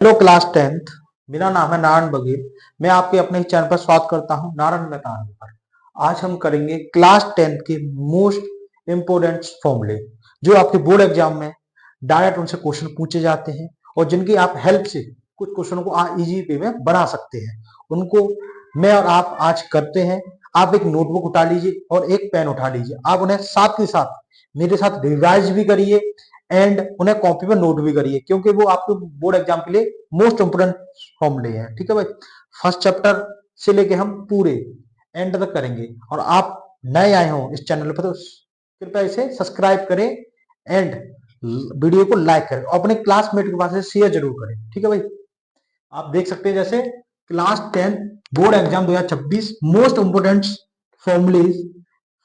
Hello class 10th। मेरा नाम है नारायण बघेल। मैं आपके अपने ही चैनल पर स्वागत करता हूं नारायण मेहता पर। आज हम करेंगे क्लास 10th के मोस्ट इंपोर्टेंट फॉर्मूले जो आपके बोर्ड एग्जाम में डायरेक्ट उनसे क्वेश्चन पूछे जाते हैं और जिनकी आप हेल्प से कुछ क्वेश्चन को इजी वे में बना सकते हैं। उनको मैं और आप आज करते हैं। आप एक नोटबुक उठा लीजिए और एक पेन उठा लीजिए। आप उन्हें साथ के साथ मेरे साथ रिवाइज भी करिए एंड उन्हें कॉपी पर नोट भी करिए क्योंकि वो आपके बोर्ड एग्जाम के लिए मोस्ट इंपोर्टेंट फॉर्मूले हैं। ठीक है भाई, फर्स्ट चैप्टर से लेके हम पूरे एंड तक करेंगे। और आप नए आए हो इस चैनल पर तो कृपया इसे सब्सक्राइब करें एंड वीडियो को लाइक करें और अपने क्लासमेट के पास शेयर जरूर करें। ठीक है भाई, आप देख सकते हैं जैसे class 10 board exam 2026 most important formulas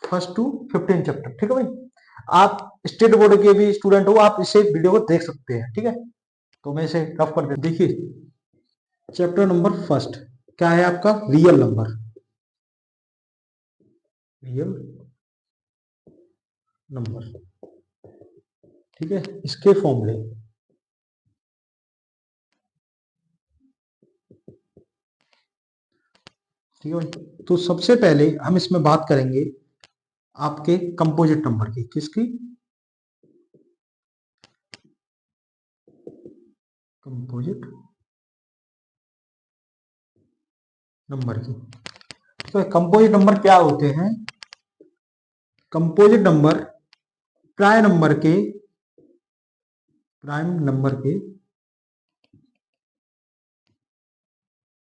first to 15 chapter. ठीक है भाई, आप स्टेट बोर्ड के भी स्टूडेंट हो, आप इसे वीडियो को देख सकते हैं। ठीक है, तो मैं इसे रफ कर देता। देखिए चैप्टर नंबर फर्स्ट क्या है आपका, रियल नंबर। रियल नंबर, ठीक है, इसके फॉर्मूले। ठीक है भाई, तो सबसे पहले हम इसमें बात करेंगे आपके कंपोजिट नंबर की। किसकी? कंपोजिट नंबर की। तो कंपोजिट नंबर क्या होते हैं? कंपोजिट नंबर प्राइम नंबर के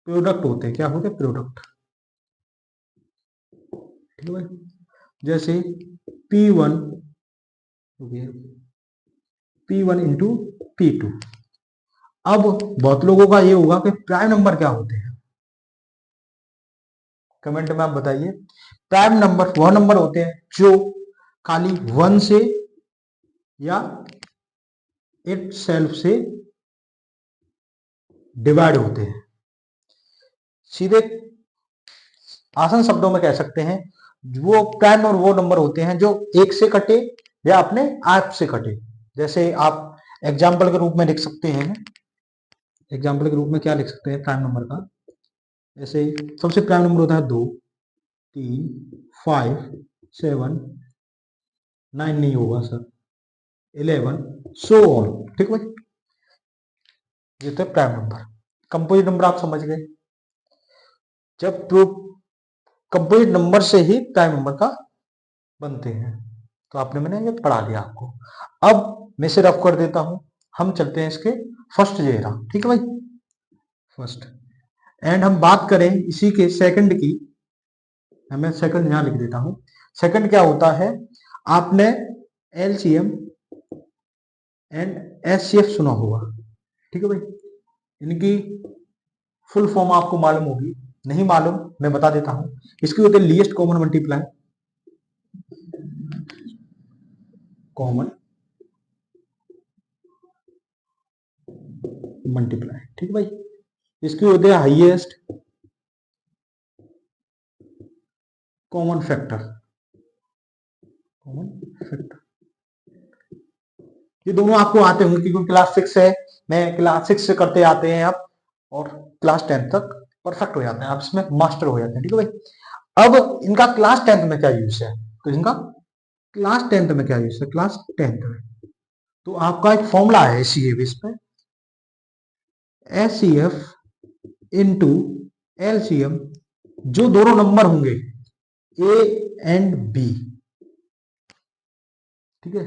प्रोडक्ट होते हैं। क्या होते हैं? प्रोडक्ट। ठीक है भाई, जैसे P1 P1 इंटू P2। अब बहुत लोगों का ये होगा कि प्राइम नंबर क्या होते हैं, कमेंट में आप बताइए। प्राइम नंबर वह नंबर होते हैं जो खाली 1 से या इट सेल्फ से डिवाइड होते हैं। सीधे आसान शब्दों में कह सकते हैं वो प्राइम नंबर वो नंबर होते हैं जो एक से कटे या अपने आप से कटे। जैसे आप एग्जाम्पल के रूप में लिख सकते हैं, एग्जाम्पल के रूप में क्या लिख सकते हैं प्राइम नंबर का। जैसे सबसे प्राइम नंबर होता है 2, 3, 5, 7, 9 नहीं होगा सर, 11, सो ऑन। ठीक है भाई, ये तो प्राइम नंबर। कंपोजिट नंबर आप समझ गए, जब कंपोजिट नंबर से ही प्राइम नंबर का बनते हैं। तो आपने मैंने ये पढ़ा दिया आपको। अब मैं इसे रफ कर देता हूं, हम चलते हैं इसके फर्स्ट जेरा। ठीक है भाई, फर्स्ट। एंड हम बात करें इसी के सेकंड की, मैं सेकंड यहां लिख देता हूं। सेकंड क्या होता है? आपने एलसीएम एंड एचसीएफ सुना होगा। ठीक है भाई, इनकी फुल फॉर्म आपको मालूम होगी, नहीं मालूम मैं बता देता हूं। इसकी होती है least common multiply, common multiply. ठीक है भाई, इसकी होती है highest common factor, common factor. ये दोनों आपको आते होंगे क्योंकि क्लास 6 है, मैं क्लास 6 से करते आते हैं आप, और क्लास 10 तक परफेक्ट हो जाते हैं आप, इसमें मास्टर हो जाते हैं। ठीक है भाई, अब इनका क्लास 10 में क्या यूज है? तो इनका क्लास 10 में क्या यूज है? क्लास 10 में तो आपका एक फॉर्मूला है सी बेस पे, S C F into LCM. जो दोनों नंबर होंगे ए एंड बी, ठीक है,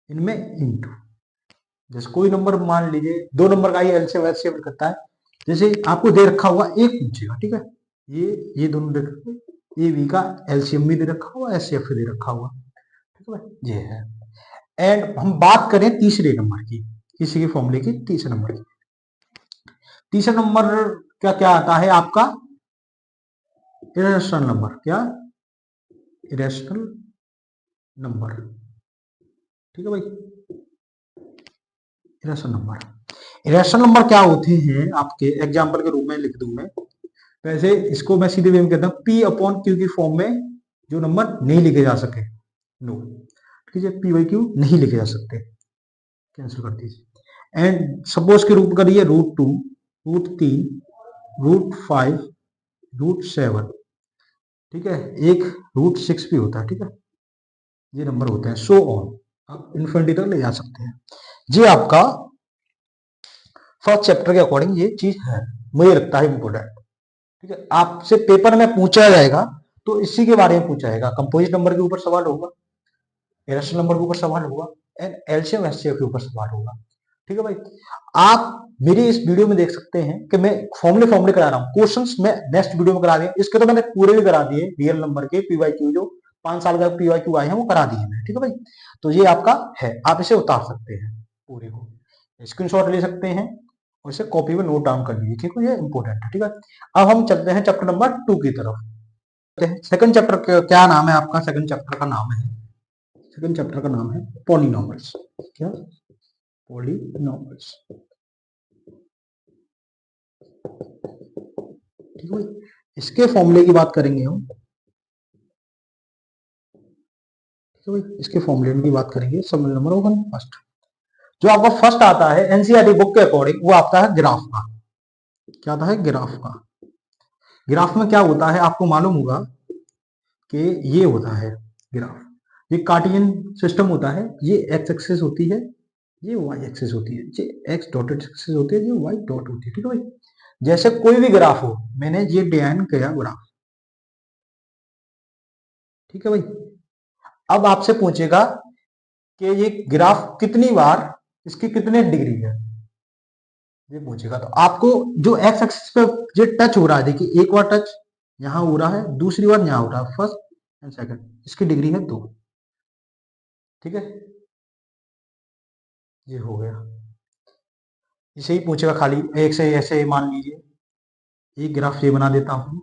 इनमें इंटू, जैसे कोई नंबर मान लीजिए दो नंबर का ही एलसीएम एलसीएम करता है। जैसे आपको दे रखा हुआ एक पूछेगा, ठीक है, ये दोनों दे रखे, ए बी का एलसीएम भी दे रखा हुआ, एचसीएफ दे रखा हुआ। ठीक है भाई, ये है। एंड हम बात करें तीसरे नंबर की, इसी के फॉर्मूले की तीसरे नंबर की। तीसरा नंबर क्या क्या आता है आपका? Irrational number. क्या? Irrational number. ठीक है भाई, इरेशनल नंबर। इरेशनल नंबर क्या होते हैं आपके, एग्जांपल के रूप में लिख दूं मैं। वैसे इसको मैं सीधे वे में कहता हूं पी अपॉन क्यू की फॉर्म में जो नंबर नहीं लिखे जा सके, नो। ठीक है, पी बाई क्यू नहीं लिखे जा सकते, कैंसिल कर दीजिए। एंड सपोज के रूट करिए √2, √3, √5, √7, ठीक है, एक √6 भी होता है, ठीक है, ये नंबर होते हैं, सो ऑन, आप इन्फिनिटी तक ले जा सकते हैं। ये आपका फर्स्ट चैप्टर के अकॉर्डिंग ये चीज है, मुझे लगता है इंपोर्टेंट, ठीक है। आपसे पेपर में पूछा जाएगा तो इसी के बारे में पूछा जाएगा, कंपोजिट नंबर के ऊपर सवाल होगा, इरेशनल नंबर के ऊपर सवाल होगा, एंड एलसीएम एचसीएफ के ऊपर सवाल होगा, ठीक है भाई। आप मेरी इस वीडियो में देख सकते हैं कि मैं फॉर्मूले करा रहा हूँ, क्वेश्चंस मैं नेक्स्ट वीडियो में करा दिए, इसके तो मैंने पूरे भी करा दिए, रियल नंबर के पीवाईक्यू जो 5 साल का पीवाईक्यू आए हैं वो करा दिए मैं, ठीक है भाई। तो ये आपका है, आप इसे उतार सकते हैं, पूरे को स्क्रीनशॉट ले सकते हैं और इसे कॉपी में नोट डाउन कर लीजिए, ठीक है, ये इंपॉर्टेंट है, ठीक है। अब हम चलते हैं चैप्टर नंबर 2 की तरफ। सेकंड चैप्टर क्या नाम है आपका? सेकंड चैप्टर का नाम है, सेकंड चैप्टर का नाम है पॉलिनॉमियल्स। क्या? पॉलिनॉमियल्स, ठीक है। इसके फॉर्मूले की बात करेंगे हम, ठीक है भाई, इसके फॉर्मूले की बात करेंगे। सवाल नंबर 1 फर्स्ट, जो आपका फर्स्ट आता है एनसीईआरटी बुक के अकॉर्डिंग, वो आता है ग्राफ का। क्या आता है? ग्राफ का। ग्राफ में क्या होता है आपको मालूम होगा कि ये होता है ग्राफ, ये कार्टेशियन सिस्टम होता है, ये एक्स एक्सिस होती है, ये वाई एक्सिस होती है, ये एक्स डॉटेड एक्सिस होती है, ये वाई डॉट होती है, ठीक है भाई। जैसे कोई भी ग्राफ हो, मैंने ये डिजाइन किया ग्राफ, ठीक है भाई। अब आपसे पूछेगा कि ये ग्राफ कितनी बार, इसकी कितने डिग्री है, ये पूछेगा। तो आपको जो एक्स एक्सिस पे ये टच हो रहा है, देखिए एक बार टच यहां हो रहा है, दूसरी बार यहां हो रहा है, फर्स्ट एंड सेकंड, इसकी डिग्री है 2, ठीक है, ये हो गया। इसे ही पूछेगा खाली एक से, ऐसे मान लीजिए एक ग्राफ ये बना देता हूं,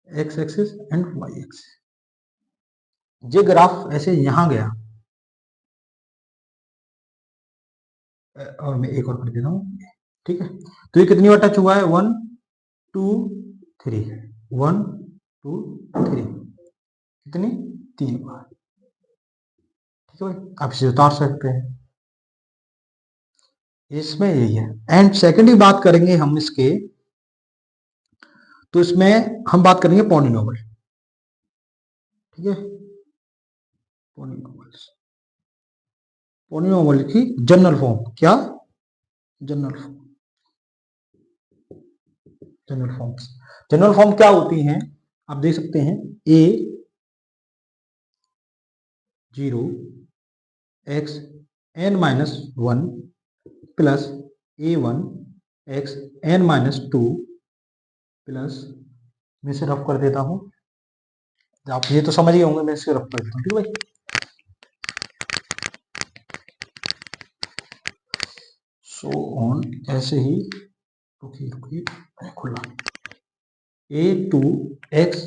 X axis and Y axis, ये ग्राफ ऐसे यहां गया, और मैं एक और कर देता हूं, ठीक है। तो ये कितनी बार टच हुआ है? 1 2 3, 1 2 3, कितनी? 3 बार, ठीक है भाई। आप इसे उतार सकते हैं, इसमें यही है। एंड सेकंड ही बात करेंगे हम इसके, तो इसमें हम बात करेंगे पॉलिनॉमियल, ठीक है, पॉलिनॉमियल्स, पॉलिनॉमियल की जनरल फॉर्म। क्या? General form, general forms, general form क्या होती हैं आप देख सकते हैं, a 0 x n-1 plus a1 x n-2 plus, मैं इसे रफ कर देता हूं, आप ये तो समझ ही होंगे, मैं इसे रफ कर देता हूं, ठीक है भाई। सो ऑन, ऐसे ही, रुकिए रुकिए खुला, a2 x,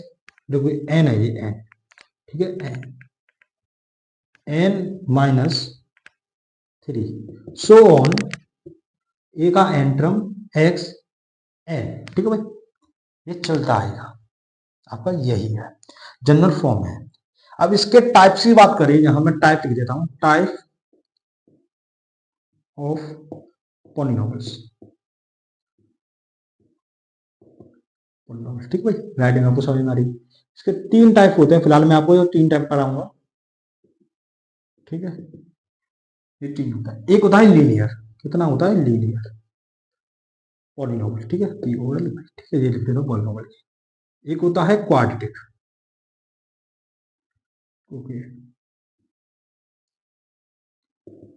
देखो n है, ये n, ठीक है, n-3, सो ऑन, ए का एन टर्म x n, ठीक है भाई, ये चलता आएगा आपका, यही है जनरल फॉर्म है। अब इसके टाइप्स की बात करें, यहां मैं टाइप लिख देता हूं, टाइप ऑफ पॉलिनॉमियल्स, ठीक भाई, राइटिंग आपको समझ में आ रही। इसके 3 टाइप होते हैं, फिलहाल मैं आपको ये 3 टाइप कराऊंगा, ठीक है, ये 3 होता है। एक होता है लीनियर, कितना होता है? लीनियर पॉलिनॉमियल, ठीक है, ठीक है, ये लिख देता हूं पॉलिनॉमियल। एक होता है क्वाड्रेटिक, ओके,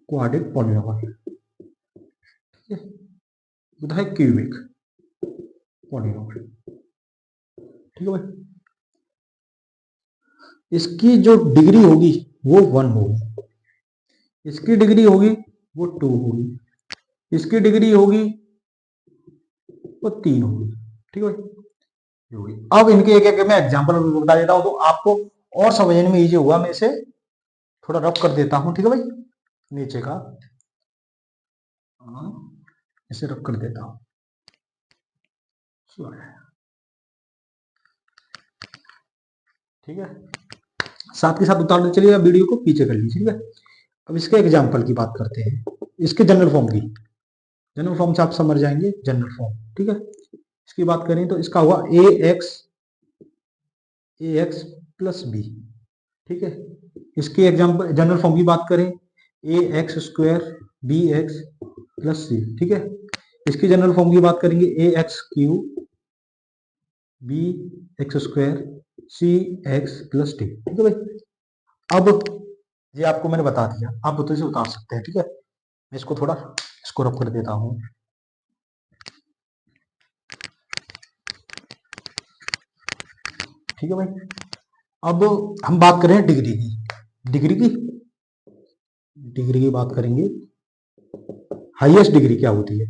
क्वाड्रेटिक पॉलिनॉमियल, ठीक है, होता है क्यूबिक पॉलिनॉमियल, ठीक है भाई। इसकी जो डिग्री होगी वो 1 होगी, इसकी डिग्री होगी वो 2 होगी, इसकी डिग्री होगी वो 3 होगी, ठीक है भाई, होगी। अब इनके एक एक मैं एग्जांपल बता देता हूं, तो आपको और समझने में इजी होगा। मैं इसे थोड़ा रफ कर देता हूं, ठीक है भाई, नीचे का, इसे रफ कर देता हूं, ठीक है, साथ के साथ उतारते चलिएगा, वीडियो को पीछे कर लीजिए, ठीक है। अब इसके एग्जाम्पल की बात करते हैं, इसके जनरल फॉर्म की। जनरल फॉर्म से आप समझ जाएंगे जनरल फॉर्म, ठीक है। इसकी बात करें तो इसका हुआ ए एक्स प्लस बी, ठीक है। इसके एग्जाम्पल जनरल फॉर्म की बात करें, A X square B X plus C, ठीक है। इसकी जनरल फॉर्म की बात करेंगे, A X cube B X square C X plus D, ठीक है भाई। अब ये आपको मैंने बता दिया, आप तो इसे उतार सकते हैं, ठीक है। मैं इसको थोड़ा इसको रब कर देता हूं, ठीक है भाई। अब हम बात करें डिग्री की, डिग्री की बात करेंगे। हाईएस्ट डिग्री क्या होती है,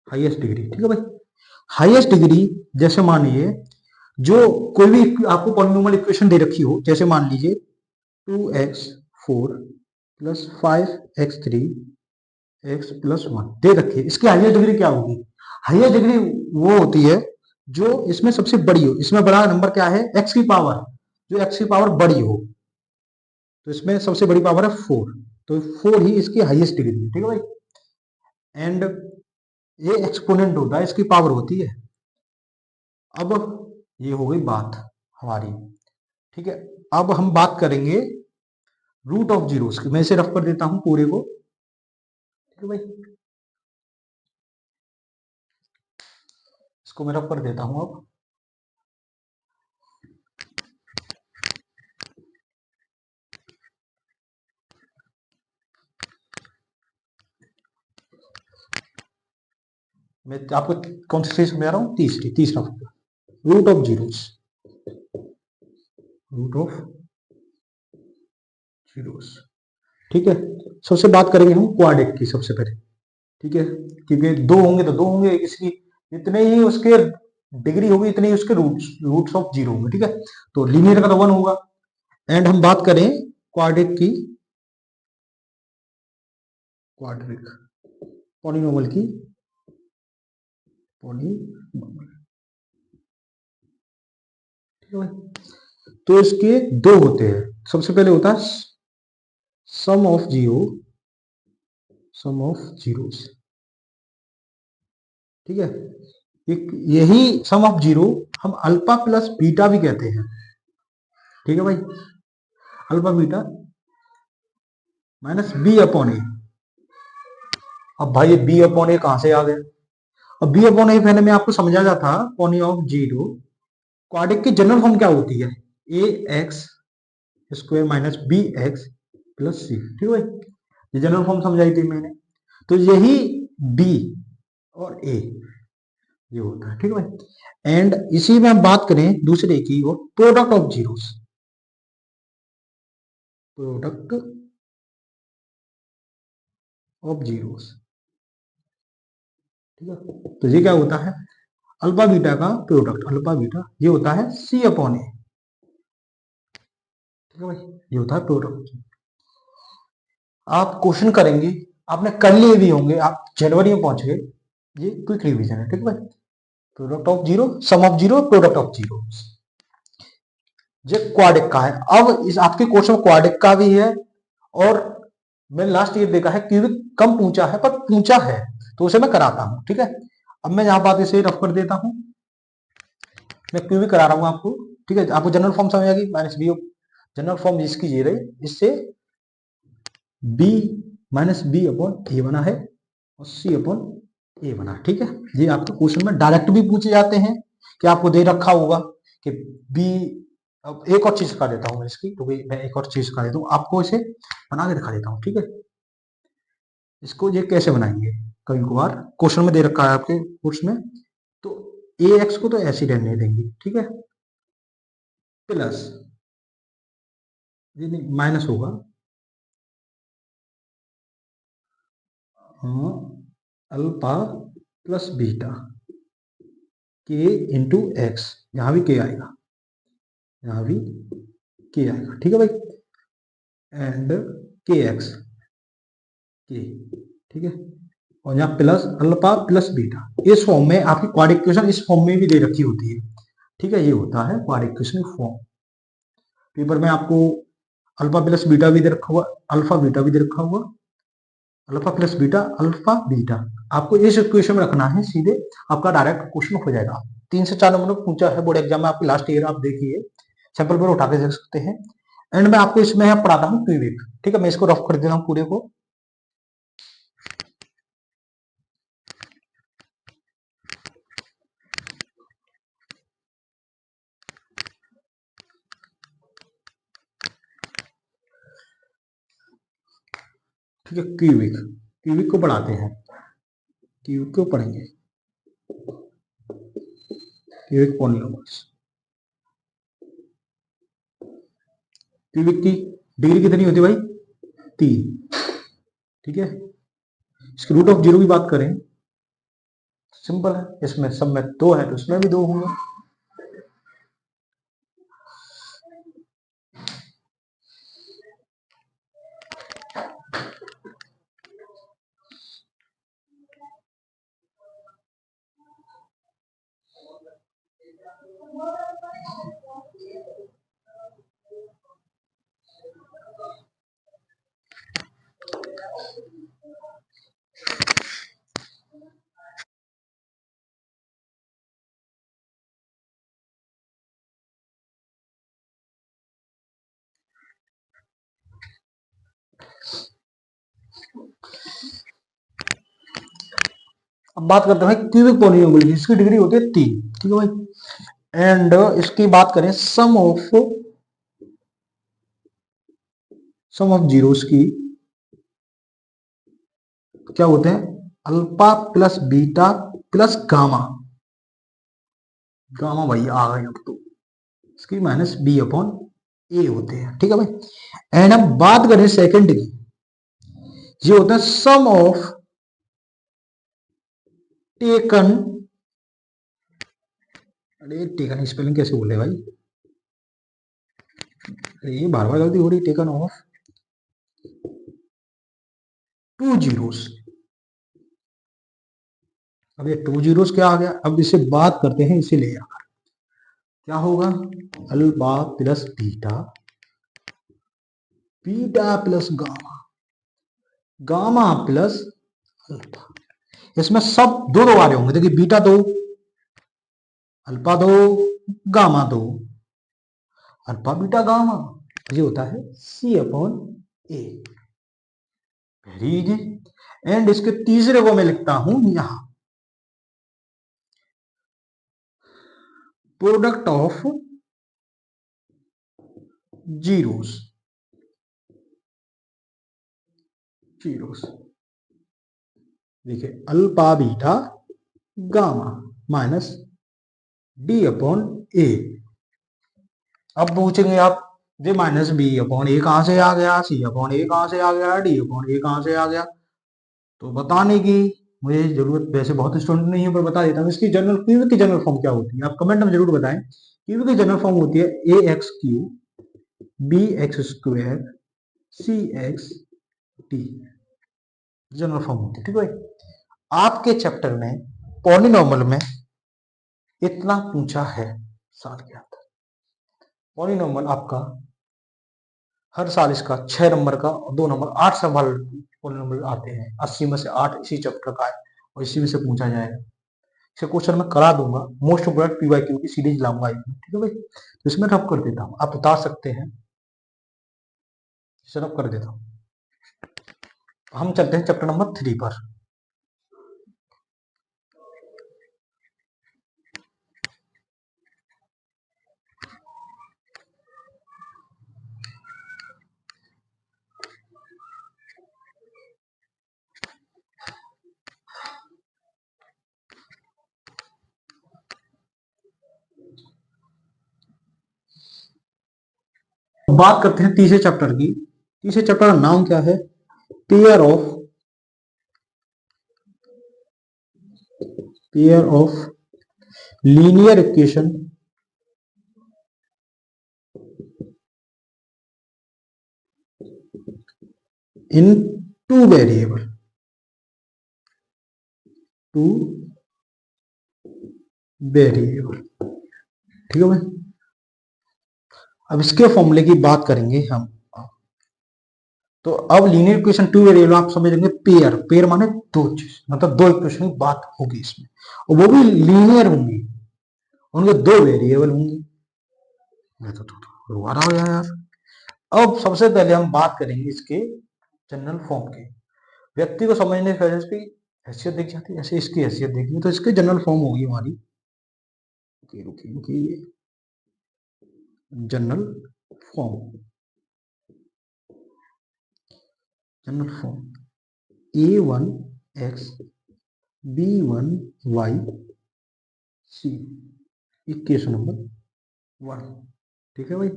हाईएस्ट डिग्री, ठीक है भाई। हाईएस्ट डिग्री जैसे मान लीजिए, जो कोई भी आपको पॉलिनोमियल इक्वेशन दे रखी हो, जैसे मान लीजिए 2x4 plus 5x3 x plus 1 दे रखी है, इसकी हाईएस्ट डिग्री क्या होगी? हाईएस्ट डिग्री वो होती है जो इसमें सबसे बड़ी हो। इसमें बड़ा नंबर क्या है? x की पावर, जो x की पावर बड़ी हो, तो इसमें सबसे बड़ी पावर है 4, तो 4 ही इसकी हाईएस्ट डिग्री है, ठीक है भाई। एंड ये एक्सपोनेंट होता है, इसकी पावर होती है। अब ये हो गई बात हमारी, ठीक है। अब हम बात करेंगे रूट ऑफ जीरोस की। मैं इसे रफ कर देता हूं पूरे को, ठीक है भाई। इसको मैं रफ कर देता हूं। अब मैं आपको कौन सी चीज समझा रहा हूं? तीसरा root of zeros, root of zeros, ठीक है। सबसे बात करेंगे हम क्वाड्रेटिक की सबसे पहले, ठीक है। क्योंकि दो होंगे तो दो होंगे, इसकी जितने ही उसके डिग्री होगी इतने ही उसके रूट्स ऑफ जीरो होंगे, ठीक है। तो लीनियर का तो 1 होगा। एंड हम बात करें क्वाड्रेटिक की, क्वाड्रेटिक पॉलिनोमियल की, पॉलिनोमियल, ठीक है भाई। तो इसके दो होते हैं। सबसे पहले होता है sum of zero, sum of zeros, ठीक है। एक यही सम ऑफ जीरो हम अल्फा प्लस बीटा भी कहते हैं, ठीक है भाई। Alpha beta minus B upon A. अब भाई बी अपॉन ए कहां से आ गया? अब बी अपॉन ए पहले मैं आपको समझाया था, पॉनी ऑफ जीरो। क्वाड्रेटिक की जनरल फॉर्म क्या होती है? A X square minus B X plus C, ठीक है भाई। ये जनरल फॉर्म समझाई थी मैंने। तो यही बी और ए ये होता है, ठीक है भाई। एंड इसी में हम बात करें दूसरे की, वो product of zeros, product of zeros, ठीक है। तो ये क्या होता है? अल्फा बीटा का प्रोडक्ट, अल्फा बीटा ये होता है सी अपॉन ए, ठीक है भाई। ये होता है प्रोडक्ट। आप क्वेश्चन करेंगे, आपने कर लिए भी होंगे, आप जनवरी में पहुंच गए, ये क्विक रिवीजन है, ठीक है भाई। Product of zero, sum of zero, product of zero, ये क्वाड्रेटिक का है। अब इस आपके क्वेश्चन में क्वाड्रेटिक का भी है, और मैंने लास्ट ईयर देखा है क्यूबिक कम पूछा है, पर पूछा है तो उसे मैं कराता हूं, ठीक है। अब मैं यहां बात इसे रफ कर देता हूं, मैं क्यूबिक करा रहा हूं आपको, ठीक है। आपको जनरल फॉर्म समझ आ गई, माइनस बी, जनरल फॉर्म इसकी ये रही, इससे बी माइनस बी अपॉन ए बना है और सी अपॉन ए बना, ठीक है। ये आपके क्वेश्चन में डायरेक्ट भी पूछे जाते हैं, कि आपको दे रखा होगा कि बी। अब एक और चीज सिखा देता हूँ मैं इसकी, क्योंकि तो मैं एक और चीज सिखा देता हूँ आपको, इसे बना के दिखा देता हूँ, ठीक है। इसको ये कैसे बनाएंगे, कभी कभार क्वेश्चन में दे रखा है आपके कोर्स में, तो ए एक्स को तो ऐसे ही रहने देंगे, ठीक है। प्लस, ये नहीं माइनस होगा, हाँ, अल्फा प्लस बीटा के इंटू एक्स, यहां भी के आएगा, यहां भी के आएगा, ठीक है भाई। एंड के एक्स के, ठीक है। और यहाँ प्लस अल्फा प्लस बीटा, इस फॉर्म में आपकी क्वाड्रेटिक इक्वेशन इस फॉर्म में भी दे रखी होती है, ठीक है। ये होता है क्वाड्रेटिक इक्वेशन फॉर्म। पेपर में आपको अल्फा प्लस बीटा भी दे रखा हुआ, अल्फा बीटा भी दे रखा हुआ, alpha plus beta, alpha beta. आपको इस इक्वेशन में रखना है, सीधे आपका डायरेक्ट क्वेश्चन हो जाएगा। 3 से 4 नंबर पूछा है बोर्ड एग्जाम में, आपकी लास्ट ईयर आप देखिए, सैंपल पेपर उठा के देख सकते हैं। एंड में आपको इसमें पढ़ाता हूँ क्यूबिक, ठीक है। मैं इसको रफ कर देता हूँ पूरे को। ठीक है, क्यूबिक, क्यूबिक को पढ़ाते हैं, क्यूबिक को पढ़ेंगे, क्यूबिक पॉलिनॉमियल्स। क्यूबिक की डिग्री कितनी होती है भाई? 3, ठीक है। इसकी रूट ऑफ 0 की बात करें, सिंपल है, इसमें सब में 2 है तो इसमें भी 2 होंगे। अब बात करते हैं क्यूबिक पॉलिनोमियल की, इसकी डिग्री होती है 3, ठीक है भाई। एंड इसकी बात करें सम ऑफ जीरोस की क्या होते हैं? Alpha plus beta plus gamma, gamma भाई आ गए अब तो, इसकी माइनस बी अपॉन ए होते हैं, ठीक है भाई। एंड हम बात करें सेकंड की, ये होता है सम ऑफ टेकन, अरे टेकन स्पेलिंग कैसे बोले भाई, ये बार बार गलती हो रही, टेकन ऑफ 2 जीरोस। अब ये 2 जीरोस क्या आ गया, अब इसे बात करते हैं, इसे ले आकर क्या होगा? Alpha plus beta, beta plus gamma, gamma plus alpha. इसमें सब दो दो वाले होंगे, देखिए beta 2, alpha 2, gamma 2, alpha beta gamma, ये होता है C upon A, very easy. And इसके तीसरे को मैं लिखता हूं यहां, प्रोडक्ट ऑफ जीरोस, जीरोस, देखिए alpha beta gamma minus D upon A. अब पूछेंगे आप, ये माइनस बी अपॉन ए कहां से आ गया, सी अपॉन ए कहां से आ गया, डी अपॉन ए कहां से आ गया? तो बताने की मुझे जरूरत वैसे बहुत स्टूडेंट नहीं है, पर बता देता हूँ। इसकी जनरल, क्यूबिक की जनरल फॉर्म क्या होती है, आप कमेंट में जरूर बताएं। क्यूबिक की जनरल फॉर्म होती है A X cube B X square C X T, general form होती है, ठीक है भाई। आपके चैप्टर में पॉलिनॉमियल में इतना पूछा है साल के अंदर, पॉलिनॉमियल आपका हर साल इसका 6 नंबर का और 2 नंबर 8 सवाल पॉलिनॉमियल आते हैं, 80 में से 8 इसी चैप्टर का है और इसी में से पूछा जाएगा। इसे क्वेश्चन मैं करा दूंगा, मोस्ट इम्पोर्टेंट पीवाईक्यू की सीरीज लाऊंगा, ठीक है भाई। तो इसमें रब कर देता हूँ, आप बता सकते हैं, इसे रब कर देता हूँ। हम चलते हैं चैप्टर नंबर 3 पर। बात करते हैं तीसरे चैप्टर की। तीसरे चैप्टर का नाम क्या है? Pair of linear equation in 2 variable, 2 variable, ठीक है भाई। अब इसके फॉर्मूले की बात करेंगे हम, तो अब लीनियर इक्वेशन टू वेरिएबल आप समझेंगे पेयर, पेयर माने दो चीज, मतलब दो इक्वेशन की बात होगी इसमें, और वो भी लीनियर होंगी, उनके दो वेरिएबल होंगे। मैं तो दोबारा हो जाए यार। अब सबसे पहले हम बात करेंगे इसके जनरल फॉर्म के। व्यक्ति को समझने से पहले इसकी हैसियत देख जाती है, ऐसे इसकी हैसियत देखनी तो इसकी जनरल फॉर्म होगी हमारी, रुकिए general form, general form a1x b1y c, equation number 1, ठीक है भाई।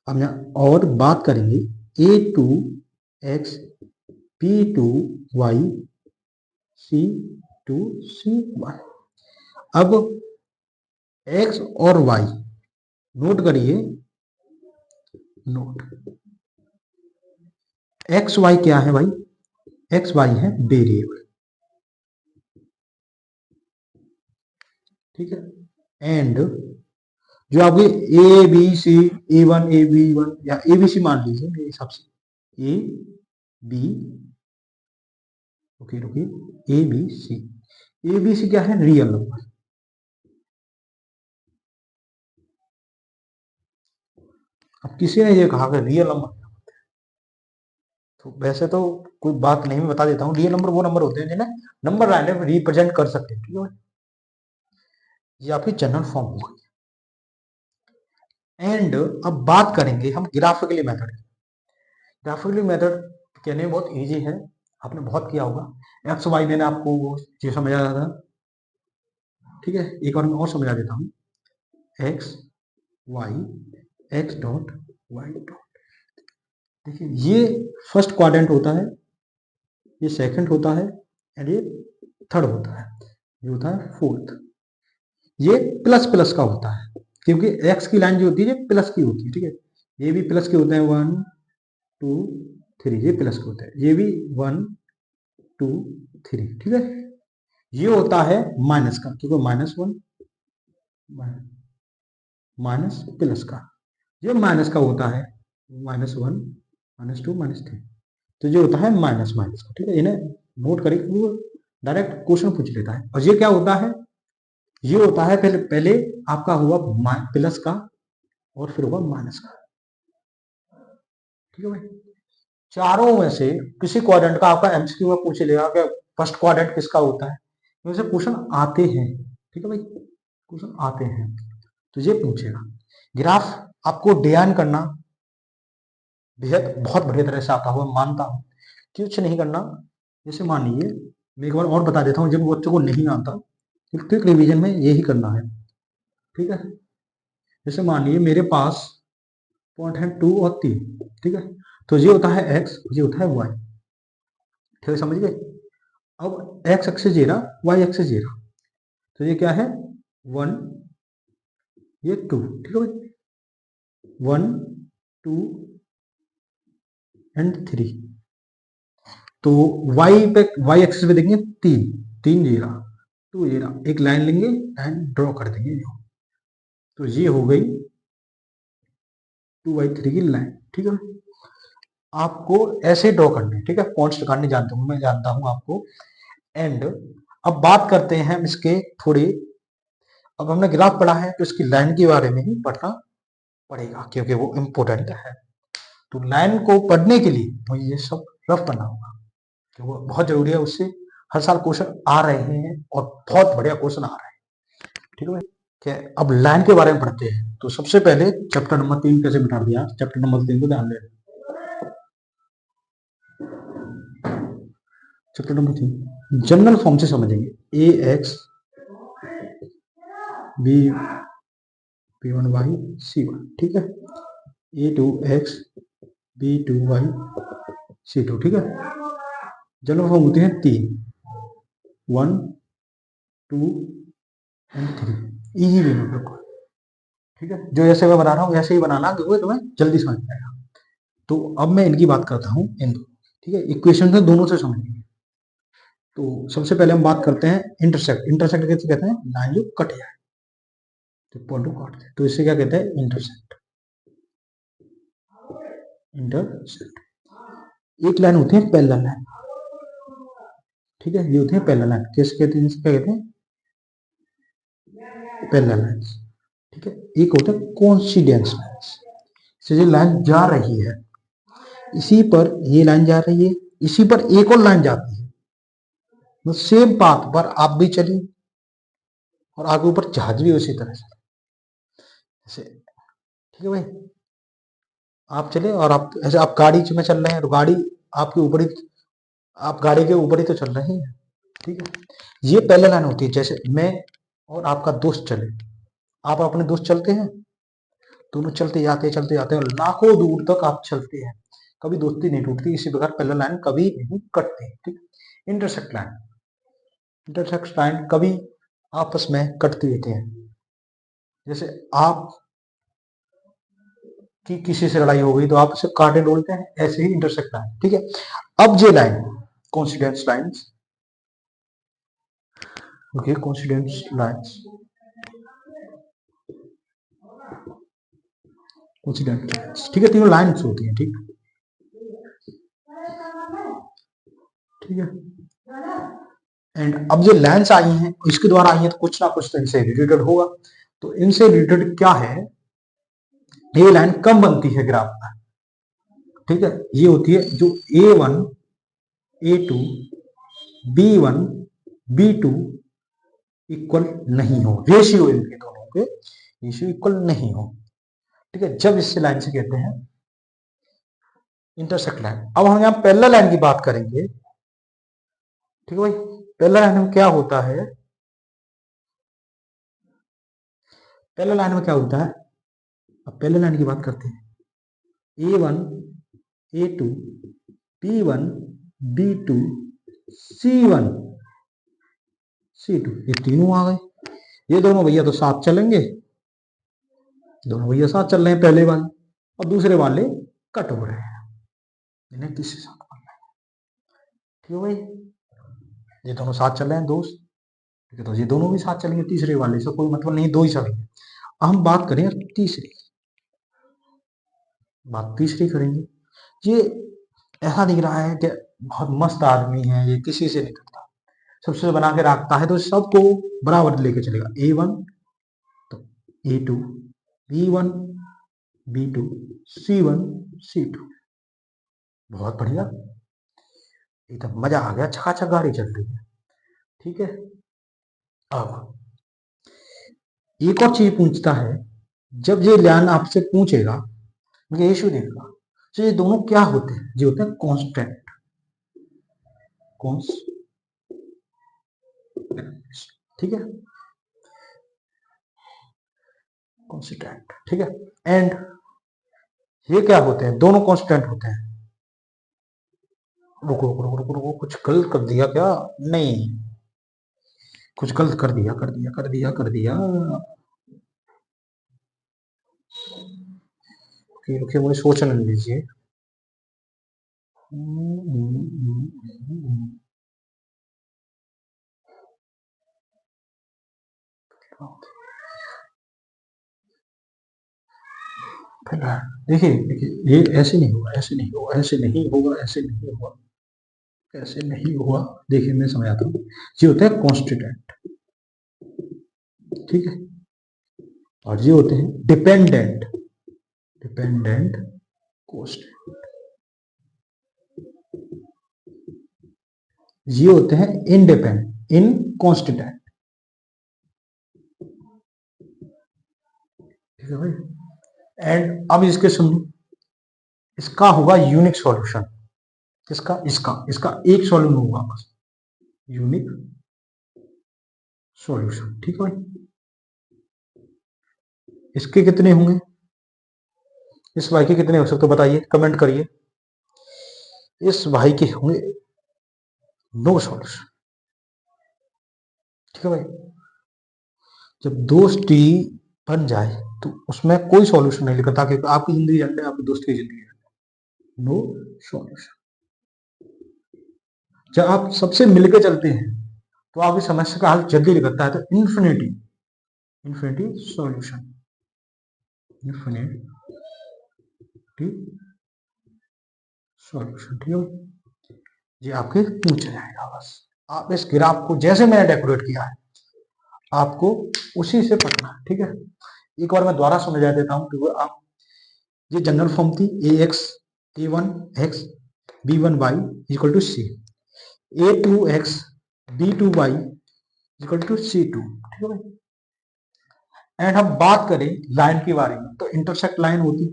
अब यहाँ और बात करेंगे a2x b2y c2c1। अब x और y नोट करिए, नोट एक्स वाई क्या है भाई, एक्स वाई है वेरिएबल, ठीक है। एंड जो आपके A B C, A one या ए बी सी मान लीजिए मेरे हिसाब से, ए बी, रुकिए ए बी सी क्या है, रियल नंबर। अब किसी ने ये कहा कि रियल नंबर, तो वैसे तो कोई बात नहीं, मैं बता देता हूँ। रियल नंबर वो नंबर होते हैं जिन्हें नंबर लाइन में रिप्रेजेंट कर सकते हैं, ठीक है। ये आपकी जनरल फॉर्म होगी। एंड अब बात करेंगे हम ग्राफिकली मेथड। ग्राफिकली मेथड कहने में बहुत इजी है, आपने बहुत किया होगा। एक्स वाई मैंने आपको वो चीज समझाया था, ठीक है। एक और मैं और समझा देता हूँ, X Y, X dot Y dot. देखिए ये फर्स्ट क्वाड्रेंट होता है, ये सेकंड होता है, एंड ये थर्ड होता है, ये होता है फोर्थ। ये प्लस प्लस का होता है, क्योंकि एक्स की लाइन जो होती है ये प्लस की होती है, ठीक है। ये भी प्लस के होते हैं, 1 2 3, ये प्लस के होते हैं, ये भी 1 2 3, ठीक है। ये होता है माइनस का, क्योंकि -1 माइनस प्लस का, ये माइनस का होता है, -1 -2 -3, तो ये होता है माइनस माइनस का, ठीक है। इन्हें नोट करें, वो डायरेक्ट क्वेश्चन पूछ लेता है। और ये क्या होता है, ये होता है पहले पहले आपका हुआ प्लस का, और फिर हुआ माइनस का, ठीक है भाई। चारों में से किसी क्वाड्रेंट का आपका एमसीक्यू में पूछ लेगा कि फर्स्ट क्वाड्रेंट किसका होता है, वैसे क्वेश्चन आते हैं, ठीक है भाई, क्वेश्चन आते हैं, तो ये पूछेगा। ग्राफ आपको डिजाइन करना बेहद बहुत बढ़िया तरह से आता हुआ मानता हूँ, कुछ नहीं करना। जैसे मान लीजिए, मैं एक बार और बता देता हूँ, जब बच्चों को नहीं आता क्विक रिवीजन में यही करना है, ठीक है। जैसे मान लीजिए मेरे पास पॉइंट है 2 और 3, ठीक है। तो ये होता है एक्स, ये होता है वाई, ठीक है, समझ गए। अब एक्स एक्सिस जीरा, वाई एक्सिस जीरा, तो ये क्या है 1, ये 2, ठीक है भाई, 1 2 एंड 3। तो वाई पे, वाई एक्सिस पे देखेंगे 3 3 जीरा 2 जीरा, एक लाइन लेंगे एंड ड्रॉ कर देंगे, तो ये हो गई 2/3 की लाइन, ठीक है। आपको ऐसे ड्रॉ करने हैं, ठीक है, पॉइंट्स निकालने जानता हूँ, मैं जानता हूँ आपको। एंड अब बात करते हैं हम इसके थोड़े, अब हमने ग्राफ पढ़ा है तो इसकी लाइन के बारे में ही पढ़ना पड़ेगा, क्योंकि वो इम्पोर्टेंट है। तो लाइन को पढ़ने के लिए मुझे ये सब रफ करना होगा, क्योंकि वो बहुत जरूरी है, उससे हर साल क्वेश्चन आ रहे हैं और बहुत बढ़िया क्वेश्चन आ रहे हैं, ठीक है भाई। क्या अब लाइन के बारे में पढ़ते हैं, तो सबसे पहले चैप्टर नंबर 3 कैसे बिठा दिया, चैप्टर नंबर 3 को ध्यान दें। चैप्टर नंबर 3 जनरल फॉर्म से समझेंगे, ए एक्स बी p1y c1, ठीक है, a2x b2y c2, ठीक है। जनरल फॉर्म होते हैं 3, 1 2 एंड 3, इजी वे में बिल्कुल, ठीक है। जो जैसे मैं बना रहा हूँ वैसे ही बनाना, क्योंकि तुम्हें जल्दी समझ में आएगा। तो अब मैं इनकी बात करता हूँ, इन दो, ठीक है, इक्वेशन से दोनों से समझेंगे। तो सबसे पहले हम बात करते हैं इंटरसेक्ट। इंटरसेक्ट कैसे कहते हैं, लाइन जो कट जाए, तो पॉइंट को काट दे, तो इसे क्या कहते हैं, इंटरसेक्ट। इंटरसेक्ट एक लाइन होती है पैरेलल लाइन, ठीक है, ये होती है पैरेलल लाइन। कैसे कहते हैं, क्या कहते हैं, पैरेलल लाइन, ठीक है। एक होता है कोइंसिडेंस लाइन, से जो लाइन जा रही है इसी पर ये लाइन जा रही है, इसी पर एक और लाइन जाती है, तो सेम पाथ पर आप भी चलिए और आगे ऊपर जहाज भी उसी तरह से ऐसे, ठीक है भाई। आप चले और आप ऐसे, आप गाड़ी में चल रहे हैं तो गाड़ी आपके ऊपर ही, आप गाड़ी के ऊपर ही तो चल रहे हैं, ठीक है। ये पहले लाइन होती है, जैसे मैं और आपका दोस्त चले, आप अपने दोस्त चलते हैं, दोनों चलते जाते और लाखों दूर तक आप चलते हैं, कभी दोस्ती नहीं टूटती, इसी प्रकार पहला लाइन कभी नहीं कटती, ठीक। इंटरसेक्ट लाइन कभी आपस में कटती रहती हैं, जैसे आप की किसी से लड़ाई हो गई तो आप उसे कांटे डोलते हैं, ऐसे ही इंटरसेक्ट लाइन, ठीक है। अब ये line coincidence lines, okay, coincidence lines, coincident lines, ठीक है, तीनों लाइंस होती हैं, ठीक, ठीक है। एंड अब जो लाइंस आई हैं इसके द्वारा आई हैं तो कुछ ना कुछ तो इनसे रिलेटेड होगा, तो इनसे रिलेटेड क्या है, ये लाइन कम बनती है ग्राफ में, ठीक है। ये होती है जो A1 A2 B1 B2 equal नहीं हो, रेशियो इनके दोनों के रेशियो इक्वल नहीं हो, ठीक है, जब इससे लाइन से कहते हैं इंटरसेक्ट लाइन। अब हम यहाँ पैरेलल लाइन की बात करेंगे, ठीक है भाई। पैरेलल लाइन में क्या होता है, पैरेलल लाइन में क्या होता है, अब पैरेलल लाइन की बात करते हैं, A1 A2 B1 B2 C1 C2, ये तीनों आ गए, ये दोनों भैया तो साथ चलेंगे, दोनों भैया साथ चल रहे हैं पहले वाले, और दूसरे वाले कट हो रहे हैं, इन्हें किससे साथ करना है, ठीक है भाई। ये दोनों साथ चल रहे हैं दोस्त, ठीक है, तो ये दोनों भी साथ चलेंगे, तीसरे वाले से कोई मतलब नहीं, दो ही चलेंगे। हम बात करें तीसरी, बात तीसरी करेंगे, ये ऐसा दिख रहा है कि बहुत मस्त आदमी है, ये किसी से नहीं करता, सबसे बना के रखता है, तो सबको बराबर लेके चलेगा, A1 तो A2 B1 B2 C1 C2, बहुत बढ़िया, एकदम मजा आ गया, चकाचक गाड़ी चल रही है, ठीक है। अब एक और चीज पूछता है, जब ये लाइन आपसे पूछेगा, ये इशू देगा, तो ये दोनों क्या होते हैं, ये होते हैं कांस्टेंट, ठीक है, कांस्टेंट, ठीक है। एंड ये क्या होते हैं, दोनों कांस्टेंट होते हैं, रुको रुको रुको रुको रुको, कुछ गलत कर दिया क्या, नहीं, कुछ गलत कर दिया कर दिया कर दिया कर दिया, रुकिए मुझे सोचने दीजिए, देखिए देखिए, ये ऐसे नहीं होगा, ऐसे नहीं होगा, ऐसे नहीं होगा, ऐसे नहीं होगा, ऐसे नहीं होगा, देखिए मैं समझाता हूँ, ये होता है कॉन्स्टिट्यूएंट, ठीक है, और ये होते हैं डिपेंडेंट, डिपेंडेंट कॉन्स्टेंट, ये होते हैं इंडिपेंडेंट इनकॉन्स्टिट्यूएंट, ठीक है भाई। एंड अब इसके सुनिए, इसका होगा यूनिक सॉल्यूशन, इसका इसका इसका एक सॉल्यूशन होगा बस, यूनिक सॉल्यूशन, ठीक है भाई। इसके कितने होंगे, इस भाई के कितने हो सकते हो बताइए, कमेंट करिए, इस भाई के होंगे नो सॉल्यूशन, ठीक है भाई। जब दोस्ती बन जाए तो उसमें कोई सॉल्यूशन नहीं लिखा, ताकि आपकी जिंदगी झंडे, आपके दोस्त की जिंदगी झंडे, नो सॉल्यूशन। जब आप सबसे मिलकर चलते हैं तो आपकी समस्या का हल जल्दी निकलता है, तो infinity, infinity solution, infinity solution. ठीक है, ये आपके पूछ जाएगा। बस आप इस ग्राफ को जैसे मैंने डेकोरेट किया है आपको उसी से पढ़ना है। ठीक है, एक बार मैं दोबारा समझा देता हूँ कि आप, ये जनरल फॉर्म थी a1x b1y equal to c, a2x b2y equal to c2। ठीक है भाई, एंड हम बात करें लाइन के बारे में तो इंटरसेक्ट लाइन होती है,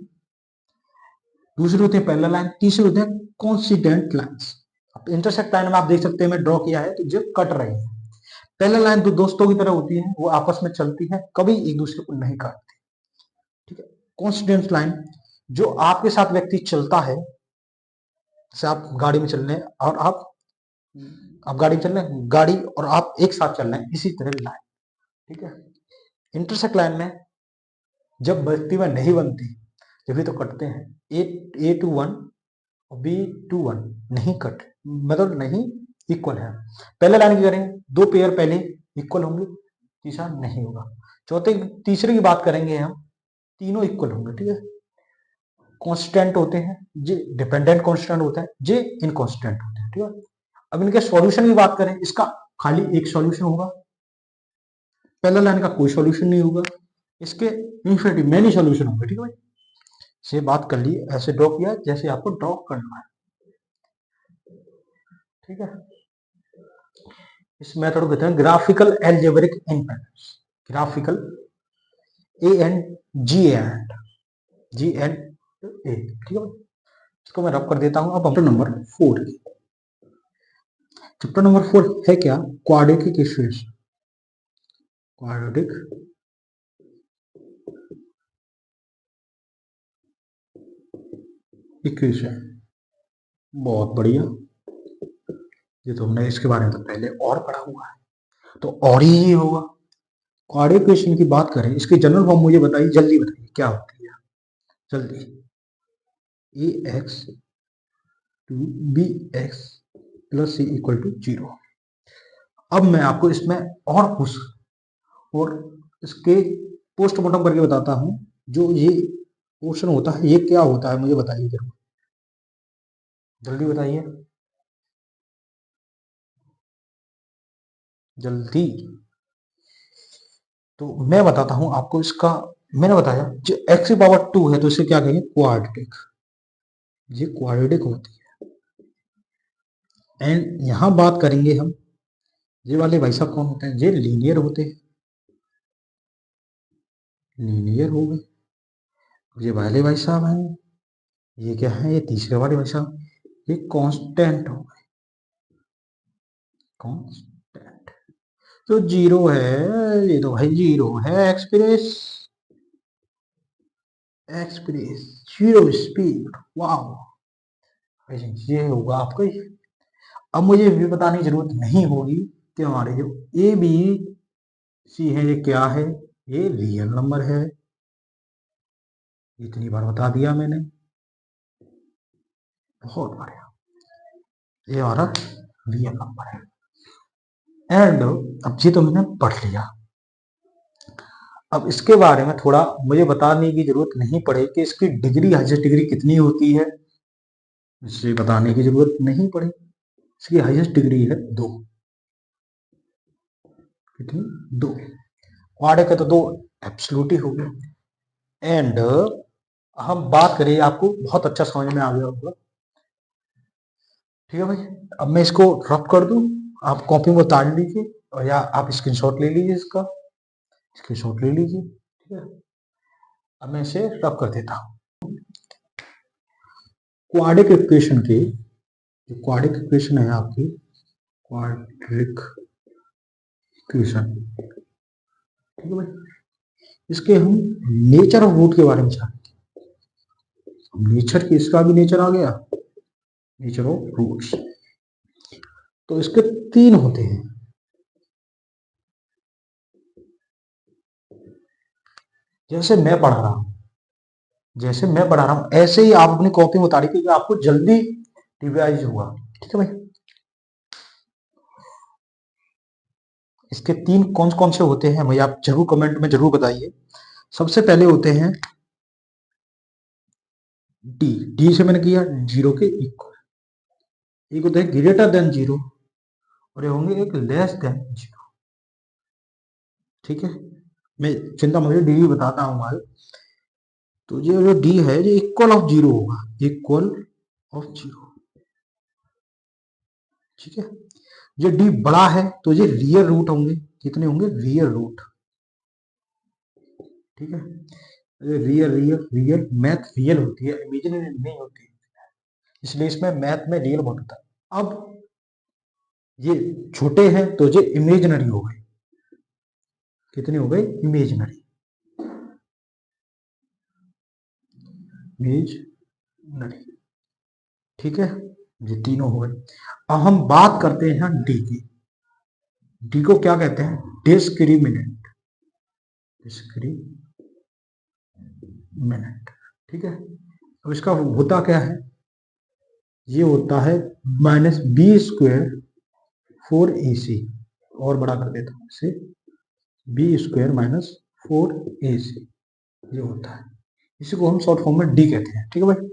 दूसरे होते हैं पैरेलल लाइन, तीसरे होते हैं कोइंसिडेंट लाइंस। इंटरसेक्ट लाइन में आप देख सकते हैं मैं ड्रॉ किया है तो जो कट रहे हैं। पैरेलल लाइन तो दोस्तों की तरह होती है, वो आपस में चलती है, कभी एक दूसरे को नहीं काटती। ठीक है, कोइंसिडेंट लाइन जो आपके साथ व्यक्ति चलता है, जैसे आप गाड़ी में चल रहे हैं और आप गाड़ी में चल रहे हैं, गाड़ी और आप एक साथ चल रहे हैं, इसी तरह लाइन। ठीक है, इंटरसेक्ट लाइन में जब व्यक्ति में नहीं बनती जब भी तो कटते हैं, a21 और b21 नहीं कट, मतलब नहीं इक्वल है। पहले लाइन की करेंगे, दो पेयर पहले इक्वल होंगे, तीसरा नहीं होगा। तीसरे की बात करेंगे हम, तीनों इक्वल होंगे। ठीक है, कांस्टेंट होते हैं, जे डिपेंडेंट कांस्टेंट होता है, जे इनकांस्टेंट होते हैं। ठीक है, अब इनके सॉल्यूशन की बात करें, इसका खाली एक सॉल्यूशन होगा, पहला लाइन का कोई सॉल्यूशन नहीं होगा, इसके इन्फिनिटी मेनी सॉल्यूशन होंगे। ठीक है भाई, से बात कर ली, ऐसे ड्रॉ किया जैसे आपको ड्रॉ करना है। ठीक है, इस मेथड को कहते हैं ग्राफिकल एल्जेब्रिक इनफिनिटीज, ग्राफिकल ए। ठीक है, इसको मैं रब कर देता हूं। अब नंबर 4, चैप्टर नंबर 4 है क्या, क्वाड्रेटिक इक्वेशन। क्वाड्रेटिक इक्वेशन, बहुत बढ़िया, ये तो हमने इसके बारे में तो पहले और पढ़ा हुआ है, तो और ही होगा। क्वाड्रेटिक इक्वेशन की बात करें, इसकी जनरल फॉर्म मुझे बताइए, जल्दी बताइए क्या होती है, जल्दी। ax two bx plus C equal to 0। अब मैं आपको इसमें और कुछ और इसके पोस्टमार्टम करके बताता हूं, जो ये पोर्शन होता है ये क्या होता है, मुझे बताइए जरूर, जल्दी बताइए, जल्दी। तो मैं बताता हूं आपको इसका, मैंने बताया जो x की पावर 2 है तो इसे क्या कहेंगे, क्वाड्रेटिक, ये क्वाड्रेटिक होती है। एंड यहां बात करेंगे हम, ये वाले भाई साहब कौन होते हैं, ये लीनियर होते हैं, लीनियर हो गए। ये वाले भाई साहब हैं, ये क्या है, ये तीसरे वाले भाई साहब, ये कांस्टेंट हो गए, कांस्टेंट। तो 0 है, ये तो भाई 0 है, एक्सप्रेस एक्सप्रेस 0 स्पीड, वाओ, ये होगा आपका। अब मुझे ये बताने की जरूरत नहीं होगी कि हमारे जो ए बी सी है ये क्या है, ये रियल नंबर है, इतनी बार बता दिया मैंने, बहुत बढ़िया, ये हमारा रियल नंबर है। एंड अब ये तो मैंने पढ़ लिया, अब इसके बारे में थोड़ा मुझे बताने की जरूरत नहीं पड़े कि इसकी डिग्री, हाईएस्ट डिग्री कितनी होती है, इसे बताने की जरूरत नहीं पड़े। इसकी हाईएस्ट डिग्री है 2, कितनी, 2। क्वाड्रेटिक है तो 2 एब्सोल्यूट ही हो गया। एंड हम बात करें, आपको बहुत अच्छा समझ में आ गया होगा। ठीक है भाई, अब मैं इसको रब कर दूं, आप कॉपी में उतार लीजिए और या आप स्क्रीनशॉट ले लीजिए, इसका स्क्रीनशॉट ले लीजिए। ठीक है, अब मैं इसे रब कर देता हूं। क्वाड्रेटिक इक्वेशन के, जो क्वाड्रेटिक इक्वेशन है आपकी, क्वाड्रेटिक इक्वेशन, ठीक है भाई, इसके हम नेचर ऑफ रूट के बारे में जानेंगे। नेचर की, इसका भी नेचर आ गया, नेचर ऑफ रूट्स। तो इसके 3 होते हैं, जैसे मैं पढ़ा रहा हूं, जैसे मैं पढ़ा रहा हूं ऐसे ही आप अपनी कॉपी में उतारिए, क्योंकि आपको जल्दी रिवाइज होगा। ठीक है भाई, इसके 3 कौन कौन से होते हैं भाई, आप जरूर कमेंट में जरूर बताइए। सबसे पहले होते हैं डी, डी से मैंने किया जीरो के इक्वल, एक होता है ग्रेटर देन जीरो और ये होंगे एक लेस देन जीरो। ठीक है, मैं चिंता मुझे डी भी बताता हूँ आज। तो ये जो डी है ये इक्वल ऑफ जीरो होगा, इक्वल ऑफ जीरो। ठीक है, ये डी बड़ा है तो ये रियल रूट होंगे, कितने होंगे रियल रूट। ठीक है, real real real math real होती है, इमेजिनरी नहीं होती, इसलिए इसमें मैथ में रियल बहुत होता है। अब ये छोटे हैं तो ये इमेजिनरी हो गए, कितने हो गए इमेजिनरी, इमेजिनरी। ठीक है, ये तीनों हो गए। अब हम बात करते हैं डी की। डी को क्या कहते हैं, डिस्क्रिमिनेंट, डिस्क्रिमिनेंट। ठीक है, अब इसका होता क्या है, ये होता है माइनस बी स्क्वेयर 4ac, और बड़ा कर देता हूं इसे, बी स्क्वेयर माइनस 4ac, ये होता है। इसी को हम शॉर्ट फॉर्म में डी कहते हैं। ठीक है भाई,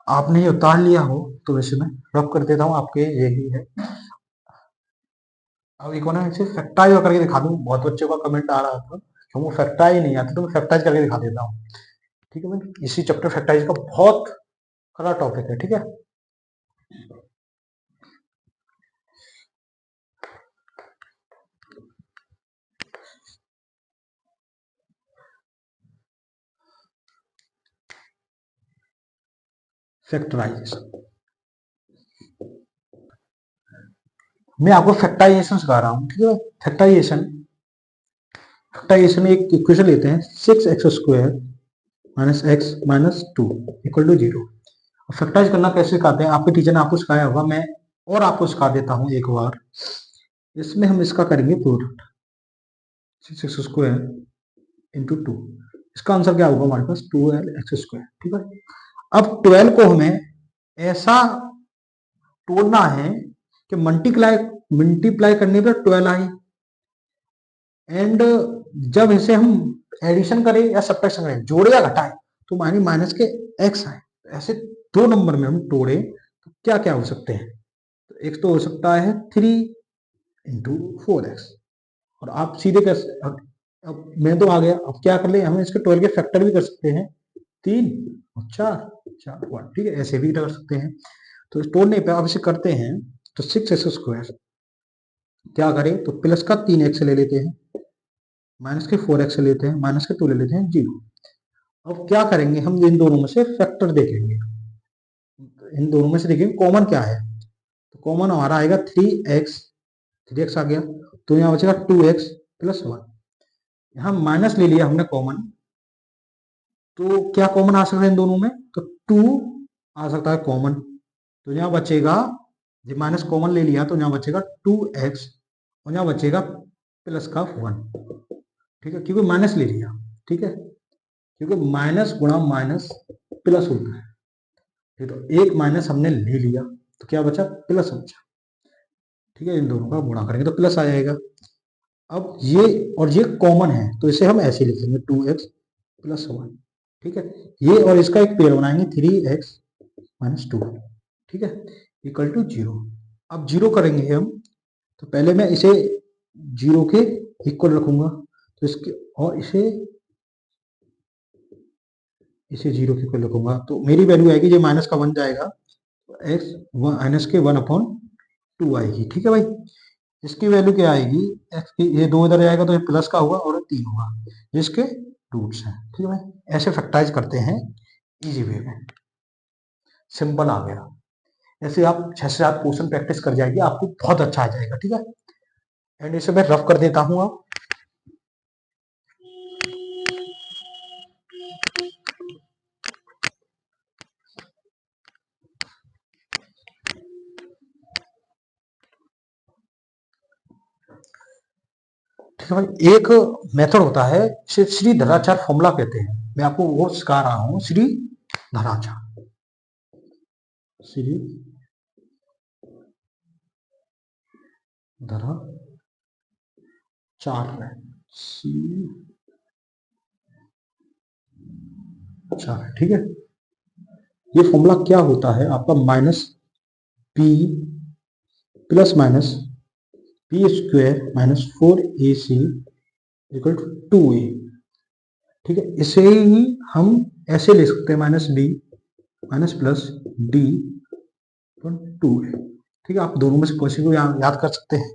आपने ये उतार लिया हो तो वैसे मैं रफ कर देता हूँ, आपके यही है। अब एक ना इसे फैक्टाइज करके दिखा दूं, बहुत बच्चों का कमेंट आ रहा था कि वो फैक्टाइज नहीं आती, तो मैं फैक्टाइज करके दिखा देता हूँ। ठीक है भाई, इसी चैप्टर फैक्टाइज का बहुत खरा टॉपिक है। ठीक है, फैक्टराइजेशन, मैं आपको फैक्टाइजेशन सिखा रहा हूँ। ठीक है, फैक्टाइजेशन, फैक्टाइजेशन एक इक्वेशन लेते हैं 6x² minus X minus 2 equal to 0। Factorise करना कैसे सिखाते हैं, आपके टीचर ने आपको सिखाया होगा, मैं और आपको सिखा देता हूँ एक बार। इसमें हम इसका करेंगे प्रोडक्ट, 6x² इंटू 2, इसका आंसर क्या होगा हमारे पास 12x²। ठीक है, अब 12 को हमें ऐसा तोड़ना है कि मल्टीप्लाई मल्टीप्लाई करने पर 12 आए, एंड जब इसे हम एडिशन करें या सब्ट्रैक्शन करें, जोड़े या घटाएं, तो मानी माइनस के एक्स आए। ऐसे दो नंबर में हम तोड़े तो क्या क्या हो सकते हैं, तो एक तो हो सकता है 3 × 4x, और आप सीधे कर, अब मैं तो आ गया, अब क्या कर ले, हम इसके 12 के फैक्टर भी कर सकते हैं, 3 और 4, 4 1। ठीक है, ऐसे भी कर सकते हैं। तो तोड़ने पे अब इसे करते हैं, तो 6x² क्या करें, तो प्लस का 3x ले लेते हैं, माइनस के 4x लेते हैं, माइनस के 2 ले लेते हैं 0। अब क्या करेंगे, हम इन दोनों में से फैक्टर देखेंगे, इन दोनों में से देखेंगे कॉमन क्या है, तो कॉमन हमारा आएगा 3x आ गया, तो यहाँ बचेगा 2x + 1। यहाँ माइनस ले लिया हमने कॉमन, तो क्या कॉमन आ सकता है इन दोनों में, तो 2 आ सकता है कॉमन, तो यहाँ बचेगा, जब माइनस कॉमन ले लिया तो यहाँ बचेगा 2x और यहाँ बचेगा प्लस का 1। ठीक है, क्योंकि माइनस ले लिया। ठीक है, क्योंकि माइनस गुणा माइनस प्लस होता है, तो एक माइनस हमने ले लिया तो क्या बचा, प्लस बचा। ठीक है, इन दोनों का गुणा करेंगे तो प्लस आ जाएगा। अब ये और ये कॉमन है तो इसे हम ऐसे लिख लेंगे 2x + 1। ठीक है, ये और इसका एक पेड़ बनाएंगे 3x - 2। ठीक है, इक्वल टू 0। अब 0 करेंगे हम, तो पहले मैं इसे 0 के इक्वल रखूंगा, तो इसके और इसे 0 के इक्वल रखूंगा, तो मेरी वैल्यू आएगी, ये माइनस का 1 जाएगा, तो x माइनस के 1/2 आएगी। ठीक है भाई, इसकी वैल्यू क्या आएगी, x की, ये 2 इधर जाएगा तो ये प्लस का होगा और 3 होगा, जिसके रूट्स हैं। ठीक है भाई, ऐसे फैक्टराइज करते हैं इजी वे में, सिंपल आ गया। ऐसे आप 6 से 7 क्वेश्चन प्रैक्टिस कर जाएगी, आपको बहुत अच्छा आ जाएगा। ठीक है, एंड इसे मैं रफ कर देता हूँ। आप ठीक है भाई, एक मेथड होता है, इसे श्री धराचार फॉर्मूला कहते हैं, मैं आपको वो सिखा रहा हूँ, श्री धराचार, श्री धराचार है, ठीक है, ये फॉर्मूला क्या होता है आपका, minus P plus minus P square minus 4ac equal to 2a। ठीक है, इसे ही हम ऐसे ले सकते हैं, minus B minus plus D 2a। ठीक है, आप दोनों में से किसी को याद कर सकते हैं,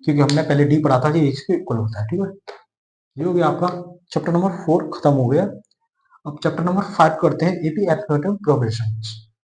क्योंकि हमने पहले डी पढ़ा था, ये इसके इक्वल होता है। ठीक है, ये हो गया आपका चैप्टर नंबर 4 खत्म हो गया। अब चैप्टर नंबर 5 करते हैं, एपी एरिथमेटिक प्रोग्रेशन।